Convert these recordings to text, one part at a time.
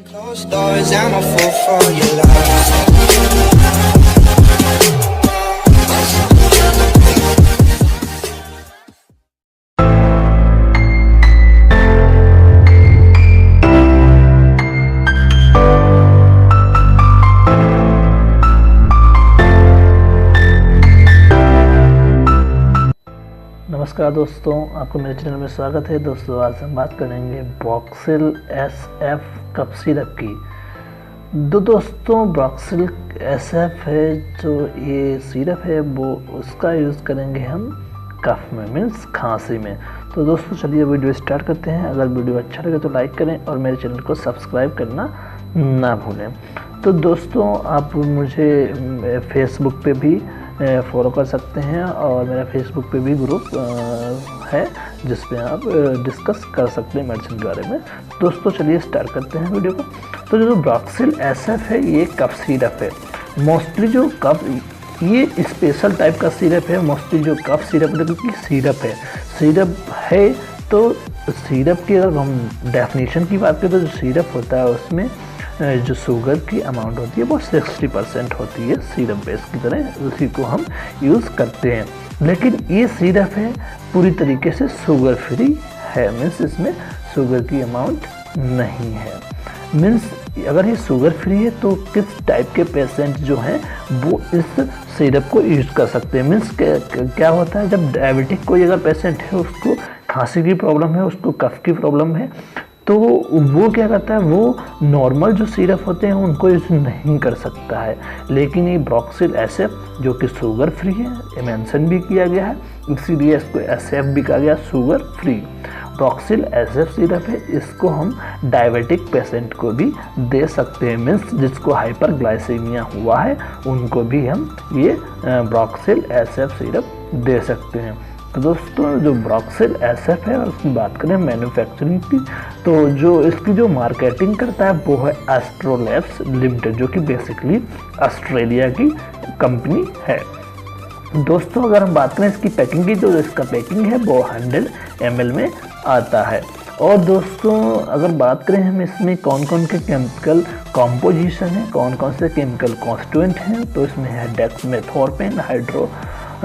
Closed doors, I'm a fool for your love. नमस्कार दोस्तों, आपको मेरे चैनल में स्वागत है। दोस्तों आज हम बात करेंगे ब्रॉक्सिल SF कफ सिरप की। दोस्तों ब्रॉक्सिल SF है जो ये सिरप है वो उसका यूज़ करेंगे हम कफ में, मीन्स खांसी में। तो दोस्तों चलिए वीडियो स्टार्ट करते हैं। अगर वीडियो अच्छा लगे तो लाइक करें और मेरे चैनल को सब्सक्राइब करना ना भूलें। तो दोस्तों आप मुझे फेसबुक पे भी फॉलो कर सकते हैं और मेरा फेसबुक पे भी ग्रुप है जिस पे आप डिस्कस कर सकते हैं मेडिसिन के बारे में। दोस्तों चलिए स्टार्ट करते हैं वीडियो को। तो जो ब्रॉक्सिल SF है ये कफ सिरप है। मोस्टली जो कफ, ये स्पेशल टाइप का सिरप है। मोस्टली जो कफ सिरप है क्योंकि सिरप है तो सिरप की अगर हम डेफिनेशन की बात करें तो जो सिरप होता है उसमें जो शुगर की अमाउंट होती है वो 60% होती है सिरप बेस की तरह, उसी को हम यूज़ करते हैं। लेकिन ये सिरप है पूरी तरीके से शुगर फ्री है, मीन्स इसमें शुगर की अमाउंट नहीं है। मीन्स अगर ये शुगर फ्री है तो किस टाइप के पेशेंट जो हैं वो इस सिरप को यूज़ कर सकते हैं। मीन्स क्या होता है, जब डायबिटिक कोई अगर पेशेंट है, उसको खांसी की प्रॉब्लम है, उसको कफ की प्रॉब्लम है, तो वो क्या करता है, वो नॉर्मल जो सिरप होते हैं उनको यूज़ नहीं कर सकता है। लेकिन ये ब्रॉक्सिल SF जो कि शुगर फ्री है, ये मेंशन भी किया गया है, इसीलिए इसको SF भी कहा गया, शुगर फ्री। ब्रॉक्सिल SF सिरप है, इसको हम डायबिटिक पेशेंट को भी दे सकते हैं। मीन्स जिसको हाइपरग्लाइसीमिया हुआ है उनको भी हम ये ब्रॉक्सिल SF सिरप दे सकते हैं। तो दोस्तों जो ब्रॉक्सिल SF है उसकी बात करें मैन्युफैक्चरिंग की, तो जो इसकी जो मार्केटिंग करता है वो है एस्ट्रोलैब्स लिमिटेड, जो कि बेसिकली ऑस्ट्रेलिया की कंपनी है। दोस्तों अगर हम बात करें इसकी पैकिंग की, तो इसका पैकिंग है वो 100 ml में आता है। और दोस्तों अगर बात करें हम इसमें कौन कौन के केमिकल कॉम्पोजिशन है, कौन कौन से केमिकल कॉन्स्टिट्यूएंट हैं, तो इसमें है डेक्सामेथोर्पेन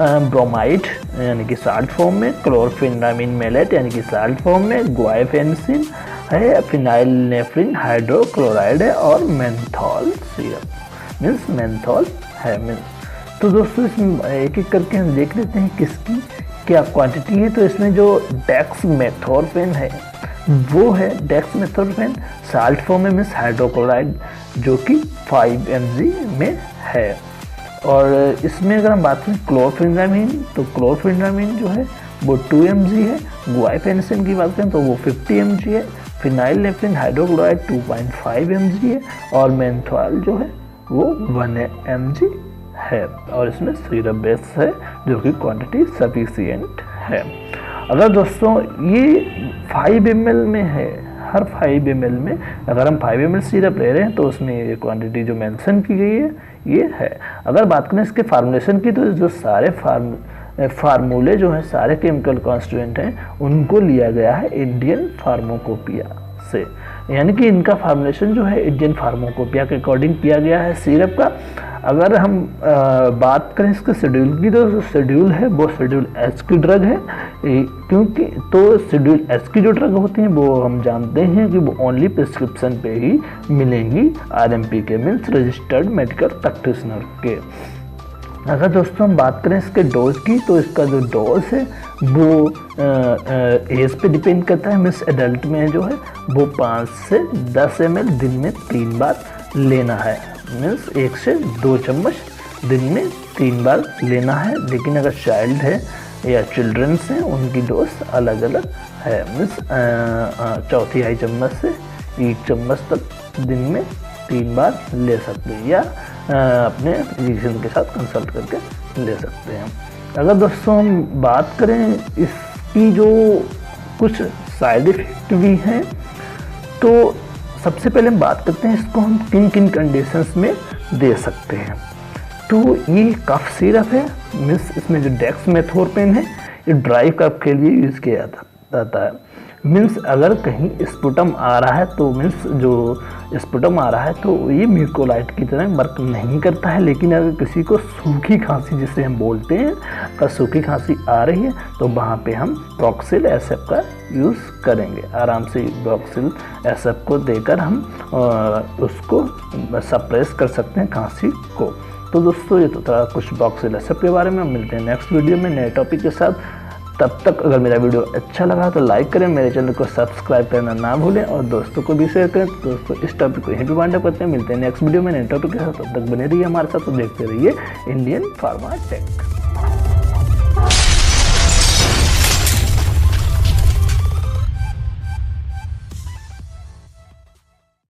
ब्रोमाइड यानी कि साल्ट फॉर्म में, क्लोरफेनामिन मेलेट यानी कि साल्ट फॉर्म में, गुआइफेंसिन है, फिनाइलनेफ्रिन हाइड्रोक्लोराइड है और मेंथॉल सिरप मीन्स मेंथॉल है मीन्स। तो दोस्तों इसमें एक एक करके हम देख लेते हैं किसकी क्या क्वांटिटी है। तो इसमें जो डेक्सामेथोर्पेन है वो है डेक्सामेथोर्पेन साल्ट फॉर्म में मीन्स हाइड्रोक्लोराइड, जो कि 5 mg में है। और इसमें अगर हम बात करें क्लोरफेनामिन, तो क्लोरफेनामिन जो है वो 2 mg है। गुआइफेंसिन की बात करें तो वो 50 mg है। फिनाइलनेफ्रिन हाइड्रोक्लोराइड 2.5 mg है और मेंथॉल जो है वो 1 mg है। और इसमें सिरप बेस है जो कि क्वांटिटी सफिशिएंट है। अगर दोस्तों ये 5 ml में है, हर 5 ml में अगर हम 5 ml सिरप ले रहे हैं तो उसमें ये क्वांटिटी जो मेंशन की गई है ये है। अगर बात करें इसके फार्मूलेशन की, तो जो सारे फार्मूले जो हैं, सारे केमिकल कॉन्स्टिट्यूएंट हैं, उनको लिया गया है इंडियन फार्माकोपिया से। यानी कि इनका फार्मूलेशन जो है इंडियन फार्माकोपिया के अकॉर्डिंग किया गया है सिरप का। अगर हम बात करें इसके शेड्यूल की, तो जो शेड्यूल है वो शेड्यूल H की ड्रग है, क्योंकि तो शेड्यूल H की जो ड्रग होती हैं वो हम जानते हैं कि वो ओनली प्रिस्क्रिप्शन पे ही मिलेंगी RMP के, मीन्स रजिस्टर्ड मेडिकल प्रैक्टिशनर के। अगर दोस्तों हम बात करें इसके डोज की, तो इसका जो डोज है वो एज पे डिपेंड करता है। मीन्स एडल्ट में जो है वो 5 से 10 ml दिन में 3 बार लेना है, मीन्स 1 से 2 चम्मच दिन में 3 बार लेना है। लेकिन अगर चाइल्ड है या चिल्ड्रंस हैं उनकी डोज अलग अलग है, मीन्स चौथाई चम्मच से 1 चम्मच तक दिन में 3 बार ले सकते हैं, या अपने फिजिशियन के साथ कंसल्ट करके ले सकते हैं। अगर दोस्तों हम बात करें इसकी जो कुछ साइड इफ़ेक्ट भी हैं, तो सबसे पहले हम बात करते हैं इसको हम किन किन कंडीशंस में दे सकते हैं। तो ये कफ सिरप है, मीन्स इसमें जो डेक्सामेथोर्पेन है ये ड्राई कफ के लिए यूज़ किया जाता है। मीन्स अगर कहीं स्पुटम आ रहा है तो मीन्स जो स्पुटम आ रहा है तो ये म्यूकोलाइट की तरह वर्क नहीं करता है। लेकिन अगर किसी को सूखी खांसी जिसे हम बोलते हैं, अगर सूखी खांसी आ रही है तो वहाँ पे हम प्रॉक्सिल SF का यूज़ करेंगे। आराम से प्रॉक्सिल SF को देकर हम उसको सप्रेस कर सकते हैं खांसी को। तो दोस्तों ये तो था कुछ प्रॉक्सिल SF के बारे में। हम मिलते हैं नेक्स्ट वीडियो में नए टॉपिक के साथ। तब तक अगर मेरा वीडियो अच्छा लगा तो लाइक करें, मेरे चैनल को सब्सक्राइब करना ना भूलें और दोस्तों को भी शेयर करें। तो दोस्तों इस टॉपिक को यहीं पे वाइंड अप करते हैं। मिलते हैं नेक्स्ट वीडियो में नए टॉपिक के साथ। तब तक बने रहिए हमारे साथ, तो देखते रहिए इंडियन फार्मा टेक।